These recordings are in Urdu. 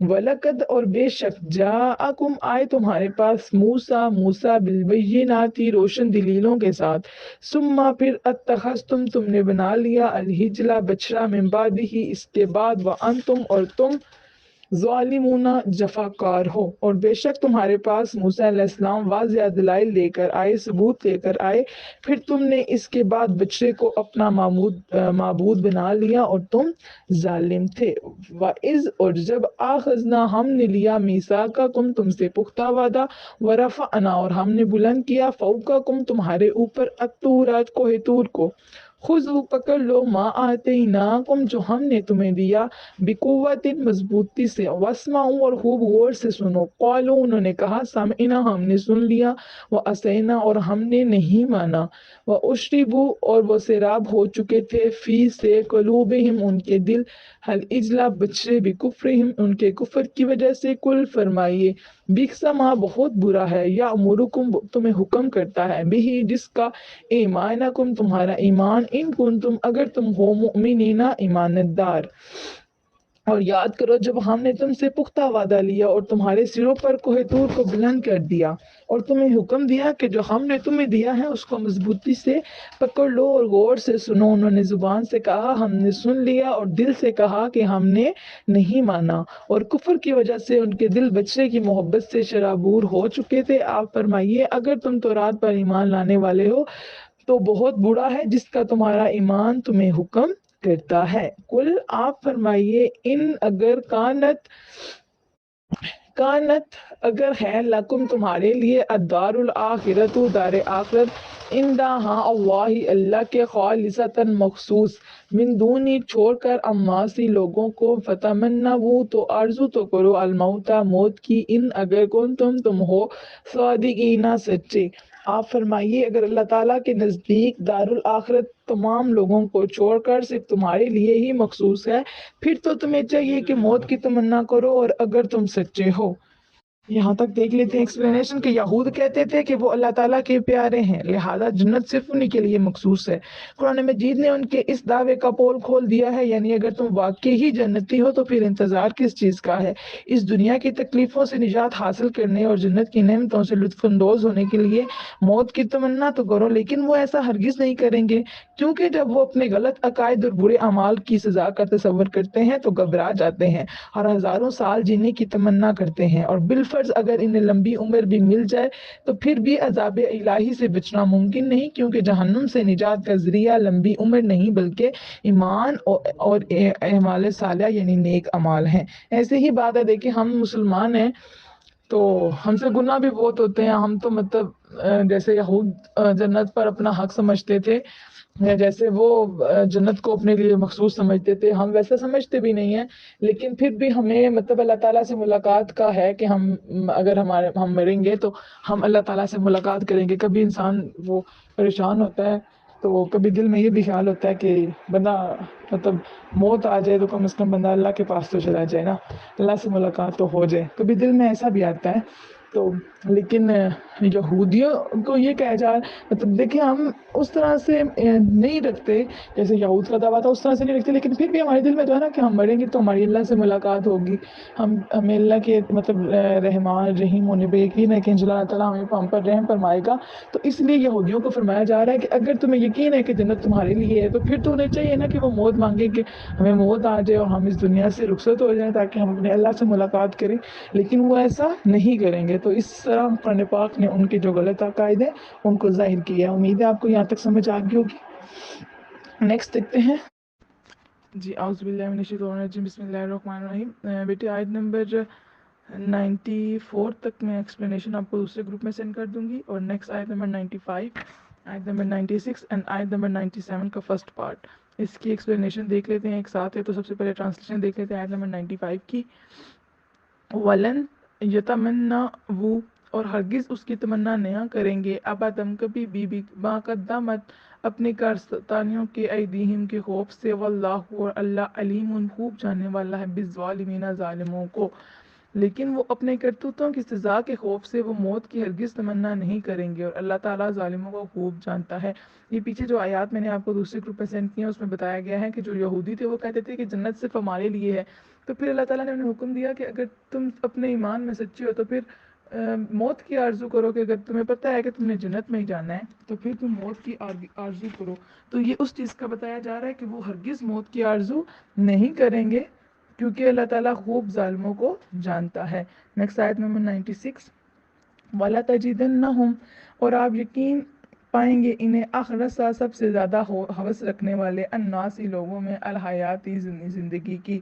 وَلَقَدْ اور بے شک جاءکم آئے تمہارے پاس موسیٰ بالبینات روشن دلیلوں کے ساتھ، ثم پھر اتخذتم تم نے بنا لیا الحجلہ بچڑا من بعدہ اس کے بعد، وانتم اور تم ظالمون جفاکار ہو، اور بے شک تمہارے پاس موسیٰ علیہ السلام واضح دلائل لے کر آئے، ثبوت لے کر آئے، پھر تم نے اس کے بعد بچڑے کو اپنا معبود بنا لیا اور تم ظالم تھے۔ وَإِذْ اور جب آخذنا ہم نے لیا میثاقکم تم سے پختہ وعدہ، ورفعنا اور ہم نے بلند کیا فوقکم تمہارے اوپر الطور کوہ طور کو، خذوا پکڑ لو ما آتیناکم جو ہم نے تمہیں دیا، بقوت مضبوطی سے، واسمعوا اور خوب غور سے سنو، قالوا انہوں نے کہا سمعنا ہم نے سن لیا، وعصینا اور ہم نے نہیں مانا، واشربوا اور وہ سیراب ہو چکے تھے فی سے قلوبہم ان کے دل، العجل بچڑے بکفرہم ان کے کفر کی وجہ سے، کل فرمائیے بئس ما بہت برا ہے، یامرکم تمہیں حکم کرتا ہے، بھی جس کا ایمانکم تمہارا ایمان، ان کنتم اگر تم ہو مؤمنین ایماندار۔ اور یاد کرو جب ہم نے تم سے پختہ وعدہ لیا اور تمہارے سروں پر کوہ طور کو بلند کر دیا اور تمہیں حکم دیا کہ جو ہم نے تمہیں دیا ہے اس کو مضبوطی سے پکڑ لو اور غور سے سنو، انہوں نے زبان سے کہا ہم نے سن لیا اور دل سے کہا کہ ہم نے نہیں مانا، اور کفر کی وجہ سے ان کے دل بچڑے کی محبت سے شرابور ہو چکے تھے۔ آپ فرمائیے اگر تم تورات پر ایمان لانے والے ہو تو بہت برا ہے جس کا تمہارا ایمان تمہیں حکم کرتا ہے۔ کل آپ فرمائیے ان اگر کانت اگر ہے لکم تمہارے لیے الدار الاخرت دار آخرت، اندہ ہاں اللہ اللہ کے، خالصتاً مخصوص، من دونی چھوڑ کر، اماسی لوگوں کو، فتمنوا تو آرزو تو کرو، الموتا موت کی، ان اگر تم ہو صادقین سچے۔ آپ فرمائیے اگر اللہ تعالیٰ کے نزدیک دار الآخرت تمام لوگوں کو چھوڑ کر صرف تمہارے لیے ہی مخصوص ہے، پھر تو تمہیں چاہیے کہ موت کی تمنا کرو، اور اگر تم سچے ہو۔ یہاں تک دیکھ لیتے ہیں ایکسپلینیشن کہ یہود کہتے تھے کہ وہ اللہ تعالیٰ کے پیارے ہیں لہذا جنت صرف انہی کے لیے مخصوص ہے۔ قرآن مجید نے ان کے اس دعوے کا پول کھول دیا ہے، یعنی اگر تم واقعی ہی جنتی ہو تو پھر انتظار کس چیز کا ہے؟ اس دنیا کی تکلیفوں سے نجات حاصل کرنے اور جنت کی نعمتوں سے لطف اندوز ہونے کے لیے موت کی تمنا تو کرو، لیکن وہ ایسا ہرگز نہیں کریں گے، کیونکہ جب وہ اپنے غلط عقائد اور برے اعمال کی سزا کا تصور کرتے ہیں تو گھبرا جاتے ہیں اور ہزاروں سال جینے کی تمنا کرتے ہیں، اور بالفرض اگر انہیں لمبی عمر بھی مل جائے تو پھر بھی عذاب الہی سے بچنا ممکن نہیں، کیونکہ جہنم سے نجات کا ذریعہ لمبی عمر نہیں بلکہ ایمان اور اعمال صالحہ یعنی نیک اعمال ہیں۔ ایسے ہی بات ہے، دیکھیں ہم مسلمان ہیں تو ہم سے گناہ بھی بہت ہوتے ہیں، ہم تو مطلب جیسے یہود جنت پر اپنا حق سمجھتے تھے، جیسے وہ جنت کو اپنے لیے مخصوص سمجھتے تھے، ہم ویسا سمجھتے بھی نہیں ہیں، لیکن پھر بھی ہمیں مطلب اللہ تعالیٰ سے ملاقات کا ہے کہ اگر ہم مریں گے تو ہم اللہ تعالیٰ سے ملاقات کریں گے۔ کبھی انسان وہ پریشان ہوتا ہے تو کبھی دل میں یہ بھی خیال ہوتا ہے کہ بندہ مطلب موت آ جائے تو کم از کم بندہ اللہ کے پاس تو چلا جائے نا، اللہ سے ملاقات تو ہو جائے، کبھی دل میں ایسا بھی آتا ہے۔ تو لیکن یہودیوں کو یہ کہا جائے مطلب دیکھیں ہم اس طرح سے نہیں رکھتے جیسے یہود کا دعویٰ تھا، اس طرح سے نہیں رکھتے، لیکن پھر بھی ہمارے دل میں جو ہے نا کہ ہم مریں گے تو ہماری اللہ سے ملاقات ہوگی، ہمیں اللہ کے مطلب رحمان رحیم ہونے پہ یقین ہے کہ انشاءاللہ اللہ تعالیٰ ہم پر رحم فرمائے گا۔ تو اس لیے یہودیوں کو فرمایا جا رہا ہے کہ اگر تمہیں یقین ہے کہ جنت تمہارے لیے ہے تو پھر تو انہیں چاہیے نا کہ وہ موت مانگے کہ ہمیں موت آ جائے اور ہم اس دنیا سے رخصت ہو جائیں تاکہ ہم اپنے اللہ سے ملاقات کریں، لیکن وہ ایسا نہیں کریں گے۔ تو اس طرح قرآن پاک نے ان کے جو غلط عقائد ہیں ان کو ظاہر کیا ہے۔ امید ہے آپ کو یہاں تک سمجھ آ گئی ہوگی۔ نیکسٹ دیکھتے ہیں جی، اعوذ باللہ من الشیطان الرجیم، بسم اللہ الرحمن الرحیم۔ بیٹی آیت نمبر 94 تک میں ایکسپلینیشن آپ کو دوسرے گروپ میں سینڈ کر دوں گی، اور نیکسٹ آیت نمبر 95، آیت نمبر 96 اینڈ آیت نمبر 97 کا فرسٹ پارٹ، اس کی ایکسپلینیشن دیکھ لیتے ہیں ایک ساتھ ہے۔ تو سب سے پہلے ٹرانسلیشن دیکھ لیتے ہیں آیت نمبر 95 کی۔ وَلَن يَتَمَنَّوْا اور ہرگز اس کی تمنا نہ کریں گے، ابداً کبھی بھی، ما قدمت اپنے کارستانیوں کے، ایدیہم کے خوف سے، واللہ اور اللہ علیم خوب جاننے والا ہے، بالظالمین ظالموں کو۔ لیکن وہ اپنے کرتوتوں کی سزا کے خوف سے وہ موت کی ہرگز تمنا نہیں کریں گے، اور اللہ تعالیٰ ظالموں کو خوب جانتا ہے۔ یہ پیچھے جو آیات میں نے آپ کو دوسرے گروپ میں سینڈ کی ہیں اس میں بتایا گیا ہے کہ جو یہودی تھے وہ کہتے تھے کہ جنت صرف ہمارے لیے ہے، تو پھر اللہ تعالیٰ نے انہیں حکم دیا کہ اگر تم اپنے ایمان میں سچے ہو تو پھر موت کی آرزو کرو، کہ اگر تمہیں پتہ ہے کہ تم نے جنت میں ہی جانا ہے تو پھر تم موت کی آرزو کرو۔ تو یہ اس چیز کا بتایا جا رہا ہے کہ وہ ہرگز موت کی آرزو نہیں کریں گے، کیونکہ اللہ تعالیٰ خوب ظالموں کو جانتا ہے۔ نیکسٹ آیت نمبر 96، وَلَا تَجِدَنَّهُمْ، اور آپ یقین پائیں گے انہیں اخرسا سب سے زیادہ حوث رکھنے والے الناس لوگوں میں الحیاتی زندگی کی،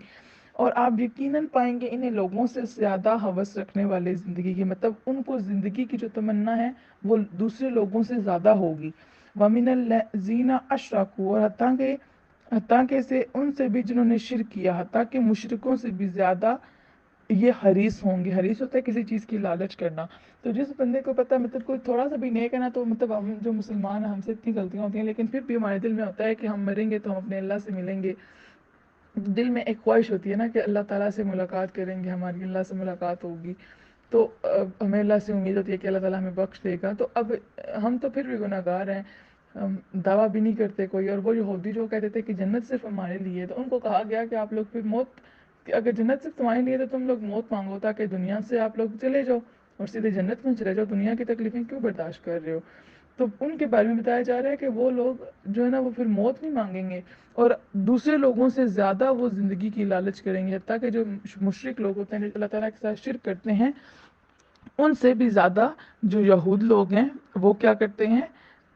اور آپ یقیناً پائیں گے انہیں لوگوں سے زیادہ حوث رکھنے والے زندگی کی، مطلب ان کو زندگی کی جو تمنا ہے وہ دوسرے لوگوں سے زیادہ ہوگی۔ وَمِنَ الَّذِينَ أَشْرَكُوا، اور حتیٰ کہ سے ان سے بھی جنہوں نے شرک کیا، حتیٰ کہ مشرکوں سے بھی زیادہ یہ حریص ہوں گے۔ حریص ہوتا ہے کسی چیز کی لالچ کرنا۔ تو جس بندے کو پتہ مطلب کوئی تھوڑا سا بھی نیک ہے نا، تو مطلب ہم جو مسلمان ہیں ہم سے اتنی غلطیاں ہوتی ہیں لیکن پھر بھی ہمارے دل میں ہوتا ہے کہ ہم مریں گے تو ہم اپنے اللہ سے ملیں گے، دل میں ایک خواہش ہوتی ہے نا کہ اللہ تعالیٰ سے ملاقات کریں گے، ہماری اللہ سے ملاقات ہوگی، تو ہمیں اللہ سے امید ہوتی ہے کہ اللہ تعالیٰ ہمیں بخش دے گا۔ تو اب ہم تو پھر بھی گناہ گار ہیں، ہم دعویٰ بھی نہیں کرتے کوئی، اور وہ یہودی جو کہتے تھے کہ جنت صرف ہمارے لیے ہے، تو ان کو کہا گیا کہ آپ لوگ پھر موت، کہ اگر جنت صرف تمہارے لیے تو تم لوگ موت مانگو تاکہ دنیا سے آپ لوگ چلے جاؤ اور سیدھے جنت میں چلے جاؤ، دنیا کی تکلیفیں کیوں برداشت کر رہے ہو؟ تو ان کے بارے میں بتایا جا رہا ہے کہ وہ لوگ جو ہے نا وہ پھر موت نہیں مانگیں گے اور دوسرے لوگوں سے زیادہ وہ زندگی کی لالچ کریں گے، حتیٰ کہ جو مشرک لوگ ہوتے ہیں جو اللہ تعالیٰ کے ساتھ شرک کرتے ہیں ان سے بھی زیادہ جو یہود لوگ ہیں وہ کیا کرتے ہیں،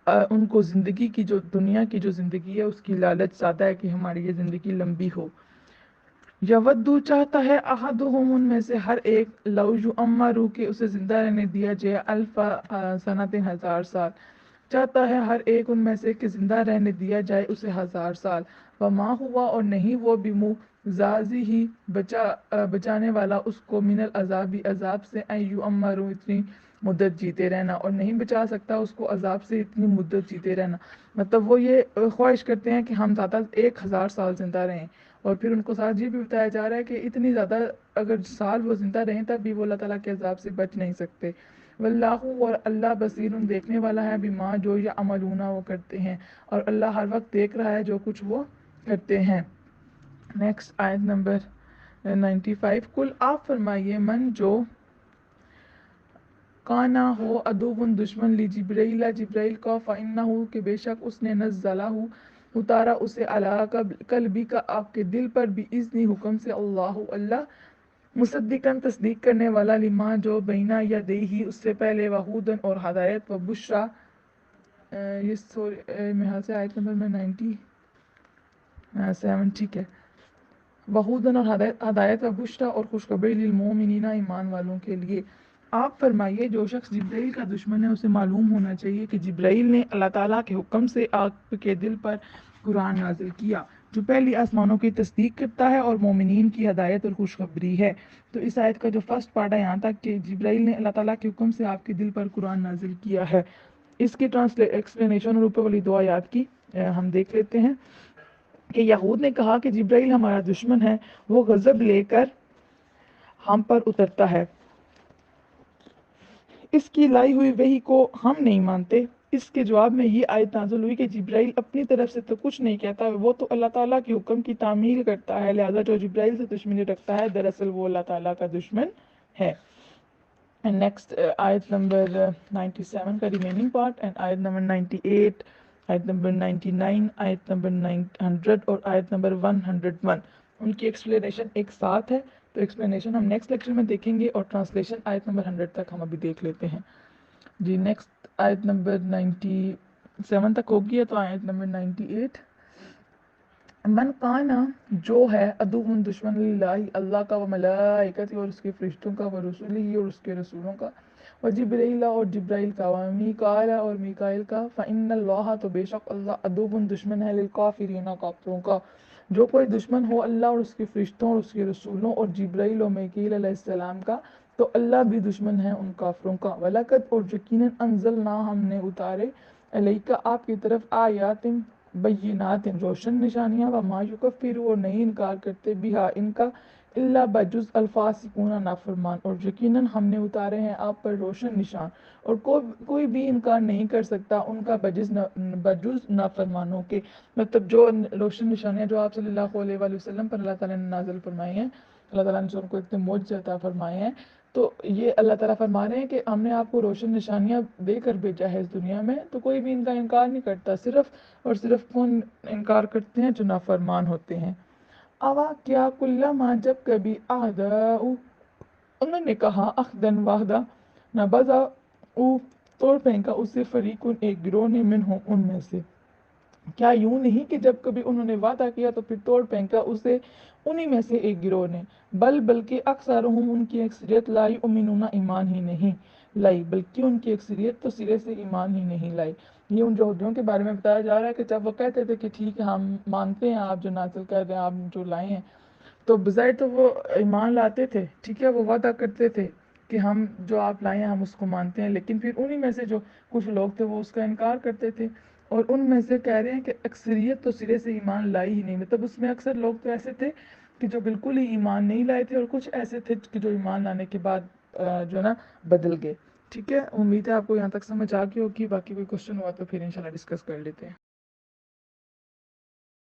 ان کو زندگی کی جو دنیا کی جو زندگی ہے اس کی لالچ زیادہ ہے کہ ہماری یہ زندگی لمبی ہو۔ یودو چاہتا ہے احدہم ان میں سے ہر ایک، لو یعمروا کہ اسے زندہ رہنے دیا جائے، الف سنۃ 1000 سال، چاہتا ہے ہر ایک ان میں سے کہ زندہ رہنے دیا جائے اسے 1000 سال، وما ہوا اور نہیں وہ بمزازہ ہی بچانے والا اس کو من العذاب عذاب سے، ان یعمروا اتنی مدت جیتے رہنا، اور نہیں بچا سکتا اس کو عذاب سے اتنی مدت جیتے رہنا۔ مطلب وہ یہ خواہش کرتے ہیں کہ ہم زیادہ 1000 سال زندہ رہیں، اور پھر ان کو ساتھ یہ بھی بتایا جا رہا ہے کہ اتنی زیادہ اگر سال وہ زندہ رہیں تب بھی وہ اللہ تعالیٰ کے عذاب سے بچ نہیں سکتے۔ واللہ اور اللہ بصیر دیکھنے والا ہے، بما جو یعملون وہ کرتے ہیں، اور اللہ ہر وقت دیکھ رہا ہے جو کچھ وہ کرتے ہیں۔ نیکسٹ آیت نمبر 95، کل آپ فرمائیے، من جو کانا ہو عدوٌ دشمن لی جبرائیل جبرائیل کا، فإنہ کہ بے شک اس نے نزلہ اتارا اسے علی قلبی کا آپ کے دل پر، بإذنی حکم سے، اللہ مصدقاً تصدیق کرنے والا، لما جو بینہ یدیہ اس سے پہلے، وہودن اور ہدایت، و بشرا یہ میرے خیال سے آیت نمبر میں 97 ٹھیک ہے، وہودن اور ہدایت، و بشرا اور خوشخبری، للمؤمنین ایمان والوں کے لیے۔ آپ فرمائیے جو شخص جبرائیل کا دشمن ہے اسے معلوم ہونا چاہیے کہ جبرائیل نے اللہ تعالیٰ کے حکم سے آپ کے دل پر قرآن نازل کیا، جو پہلی آسمانوں کی تصدیق کرتا ہے اور مومنین کی ہدایت اور خوشخبری ہے۔ تو اس آیت کا جو فرسٹ پارٹ ہے یہاں تک کہ جبرائیل نے اللہ تعالیٰ کے حکم سے آپ کے دل پر قرآن نازل کیا ہے، اس کی ایکسپلینیشن اور اوپر والی 2 آیات کی ہم دیکھ لیتے ہیں کہ یہود نے کہا کہ جبرائیل ہمارا دشمن ہے، وہ غضب لے کر ہم پر اترتا ہے، اس کی لائی ہوئی وحی کو ہم نہیں مانتے۔ اس کے جواب میں یہ آیت نازل ہوئی کہ جبرائیل اپنی طرف سے تو کچھ نہیں کہتا، وہ تو اللہ تعالیٰ کے حکم کی تعمیل کرتا ہے، لہذا جو جبرائیل سے دشمنی رکھتا ہے دراصل وہ اللہ تعالیٰ کا دشمن ہے۔ نیکسٹ آیت نمبر 97 کا ریمیننگ پارٹ، اینڈ آیت نمبر 98، آیت نمبر 99، آیت نمبر 100 اور آیت نمبر 101، ان کی ایکسپلینیشن ایک ساتھ ہے، تو ایکسپلینیشن ہم نیکسٹ لیکچر میں دیکھیں گے اور ٹرانسلیشن آیت نمبر 100 تک ہم ابھی دیکھ لیتے ہیں جی۔ نیکسٹ آیت نمبر 97 تک ہوگی ہے، تو آیت نمبر 98، من کانا جو ہے عدوٌ دشمن للہ اللہ کا، و ملائکتی اور اس کے فرشتوں کا، و رسولہ اور اس کے رسولوں کا، و جبرائیل اور جبرائیل کا، و میکائیل اور میکائیل کا، فإن اللہ تو بے شک اللہ عدوٌ دشمن ہے، للکافرین کافروں کا۔ جو کوئی دشمن ہو اللہ اور اس کے فرشتوں اور اس کے رسولوں اور جبرائیل اور میکائیل علیہ السلام کا، تو اللہ بھی دشمن ہے ان کافروں کا۔ وَلَقَدْ اور یقیناً انزلنا ہم نے اتارے، علیکا آپ کی طرف، آیات بینات روشن نشانیاں، وما یکفر اور نہیں انکار کرتے بہا ان کا الا بجز الفاسقون نافرمان، اور یقیناً ہم نے اتارے ہیں آپ پر روشن نشان اور کوئی بھی انکار نہیں کر سکتا ان کا بجز نافرمانوں کے، مطلب جو روشن نشانیاں جو آپ صلی اللہ علیہ وآلہ وسلم پر اللہ تعالیٰ نے نازل فرمائی ہیں، اللہ تعالیٰ نے ان کو اتنے معجزے عطا فرمائے ہیں، تو یہ اللہ تعالیٰ فرما رہے ہیں کہ ہم نے آپ کو روشن نشانیاں دے کر بھیجا ہے اس دنیا میں، تو کوئی بھی ان کا انکار نہیں کرتا، صرف اور صرف کون انکار کرتے ہیں؟ جو نافرمان ہوتے ہیں۔ اوا کیا کلما جب کبھی انہوں نے کہا اخدن واحدہ نبذا او توڑ پھینکا اسے فریقن ایک گروہ نے منہم ان میں سے، کیا یوں نہیں کہ جب کبھی انہوں نے وعدہ کیا تو پھر توڑ پھینکا اسے انہی میں سے ایک گروہ نے، بلکہ اکثرہم ان کی اکثریت لا یؤمنون ایمان ہی نہیں لائی، بلکہ ان کی اکثریت تو سرے سے ایمان ہی نہیں لائی۔ یہ ان یہودیوں کے بارے میں بتایا جا رہا ہے کہ جب وہ کہتے تھے کہ ٹھیک ہے ہم مانتے ہیں آپ جو نازل کر رہے ہیں، آپ جو لائے ہیں، تو بظاہر تو وہ ایمان لاتے تھے، ٹھیک ہے، وہ وعدہ کرتے تھے کہ ہم جو آپ لائے ہیں ہم اس کو مانتے ہیں، لیکن پھر انہی میں سے جو کچھ لوگ تھے وہ اس کا انکار کرتے تھے، اور ان میں سے کہہ رہے ہیں کہ اکثریت تو سرے سے ایمان لائی ہی نہیں، مطلب اس میں اکثر لوگ تو ایسے تھے کہ جو بالکل ہی ایمان نہیں لائے تھے، اور کچھ ایسے تھے کہ جو ایمان لانے کے بعد جو ہے نا بدل گئے۔ ٹھیک ہے، امید ہے آپ کو یہاں تک سمجھ آ گئی ہوگی، باقی کوئی کوشچن ہوا تو پھر انشاءاللہ ڈسکس کر لیتے ہیں۔